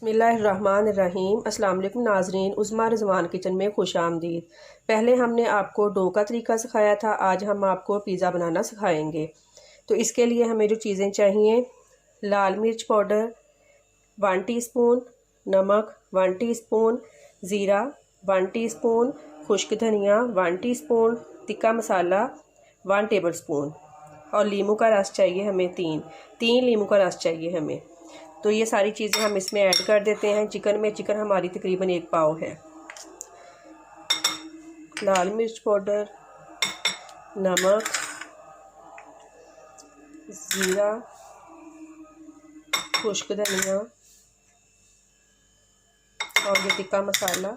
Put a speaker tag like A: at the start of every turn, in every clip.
A: बिस्मिल्लाहिर्रहमानिर्रहीम। अस्सलाम वालेकुम नाज़रीन, उज़्मा रिज़वान किचन में खुश आमदीद। पहले हमने आपको डो का तरीका सिखाया था, आज हम आपको पिज़्ज़ा बनाना सिखाएंगे। तो इसके लिए हमें जो चीज़ें चाहिए, लाल मिर्च पाउडर 1 टीस्पून, नमक 1 टीस्पून, ज़ीरा 1 टीस्पून, खुश्क धनिया 1 टीस्पून, तिक्का मसाला 1 टेबलस्पून और लीमू का रस चाहिए हमें तीन लीमू का रस चाहिए हमें। तो ये सारी चीज़ें हम इसमें ऐड कर देते हैं। चिकन हमारी तकरीबन 1 पाव है। लाल मिर्च पाउडर, नमक, ज़ीरा, खुश्क धनिया और ये तिक्का मसाला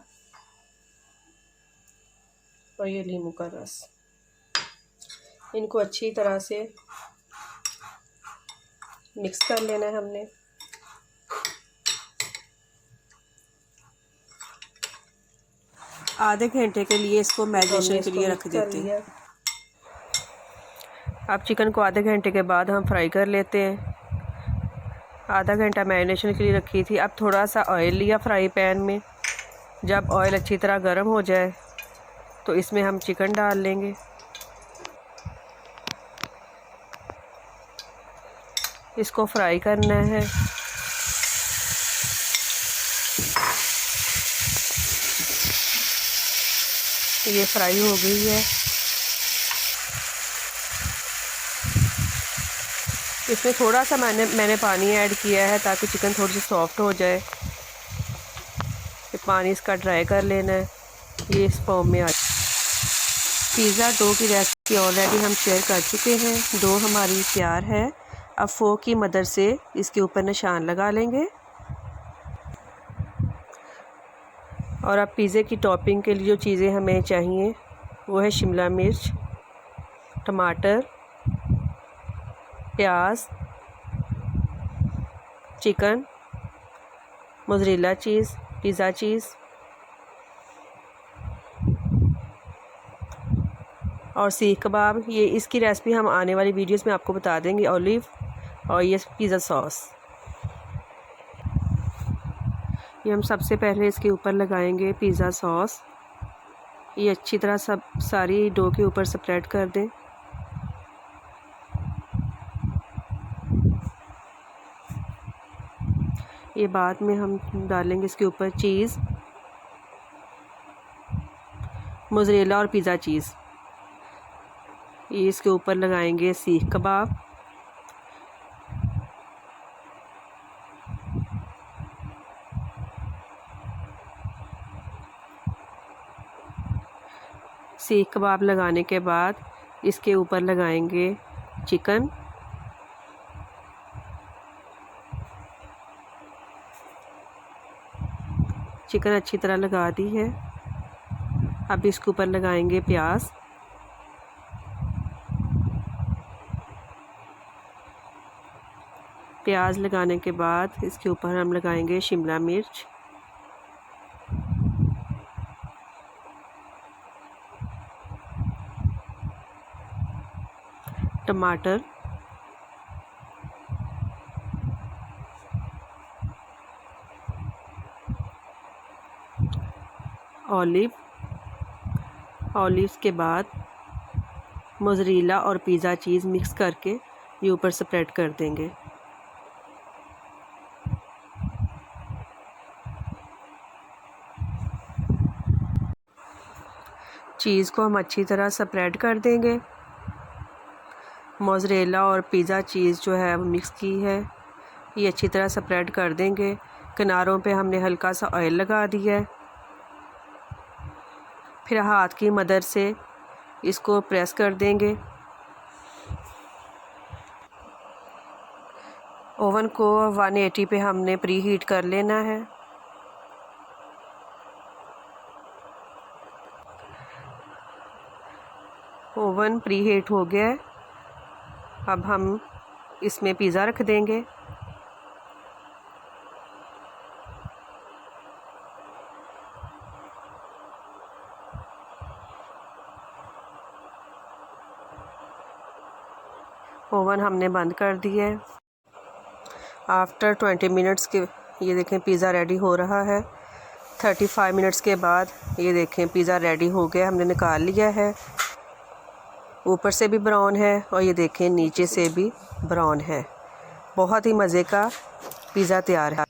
A: और ये नींबू का रस। इनको अच्छी तरह से मिक्स कर लेना है हमने।
B: आधे घंटे के लिए इसको मैरिनेशन के लिए रख देते हैं।
A: अब चिकन को आधे घंटे के बाद हम फ्राई कर लेते हैं। आधा घंटा मैरिनेशन के लिए रखी थी। अब थोड़ा सा ऑयल लिया फ्राई पैन में। जब ऑयल अच्छी तरह गर्म हो जाए तो इसमें हम चिकन डाल लेंगे। इसको फ्राई करना है। ये फ्राई हो गई है। इसमें थोड़ा सा मैंने पानी ऐड किया है ताकि चिकन थोड़ी सी सॉफ्ट हो जाए। पानी इसका ड्राई कर लेना है। ये इस फॉर्म में आ पिज़्ज़ा डो की रेसिपी ऑलरेडी हम शेयर कर चुके हैं। डो हमारी तैयार है। अब फोक की मदद से इसके ऊपर निशान लगा लेंगे। और अब पिज़्ज़े की टॉपिंग के लिए जो चीज़ें हमें चाहिए वो है शिमला मिर्च, टमाटर, प्याज, चिकन, मोज़रेला चीज़, पिज़्ज़ा चीज़ और सीख कबाब। ये इसकी रेसिपी हम आने वाली वीडियोस में आपको बता देंगे। ऑलिव और ये पिज़्ज़ा सॉस। ये हम सबसे पहले इसके ऊपर लगाएंगे पिज़्ज़ा सॉस। ये अच्छी तरह सब सारी डो के ऊपर स्प्रेड कर दें। ये बाद में हम डालेंगे इसके ऊपर चीज़, मोज़रेला और पिज़्ज़ा चीज़। ये इसके ऊपर लगाएंगे सीख कबाब। सीख कबाब लगाने के बाद इसके ऊपर लगाएंगे चिकन। चिकन अच्छी तरह लगा दी है। अब इसके ऊपर लगाएंगे प्याज। प्याज लगाने के बाद इसके ऊपर हम लगाएंगे शिमला मिर्च, टमाटर, ऑलिव्स के बाद मोज़रेला और पिज़्ज़ा चीज़ मिक्स करके ये ऊपर स्प्रेड कर देंगे। चीज़ को हम अच्छी तरह स्प्रेड कर देंगे। मोज़रेला और पिज़्ज़ा चीज़ जो है वो मिक्स की है, ये अच्छी तरह स्प्रेड कर देंगे। किनारों पे हमने हल्का सा ऑयल लगा दिया है। फिर हाथ की मदद से इसको प्रेस कर देंगे। ओवन को 180 पे हमने प्री हीट कर लेना है। ओवन प्री हीट हो गया है। अब हम इसमें पिज़्ज़ा रख देंगे। ओवन हमने बंद कर दिया है। आफ्टर 20 मिनट्स के ये देखें पिज़्ज़ा रेडी हो रहा है। 35 मिनट्स के बाद ये देखें पिज़्ज़ा रेडी हो गया, हमने निकाल लिया है। ऊपर से भी ब्राउन है और ये देखें नीचे से भी ब्राउन है। बहुत ही मज़े का पिज़्ज़ा तैयार है।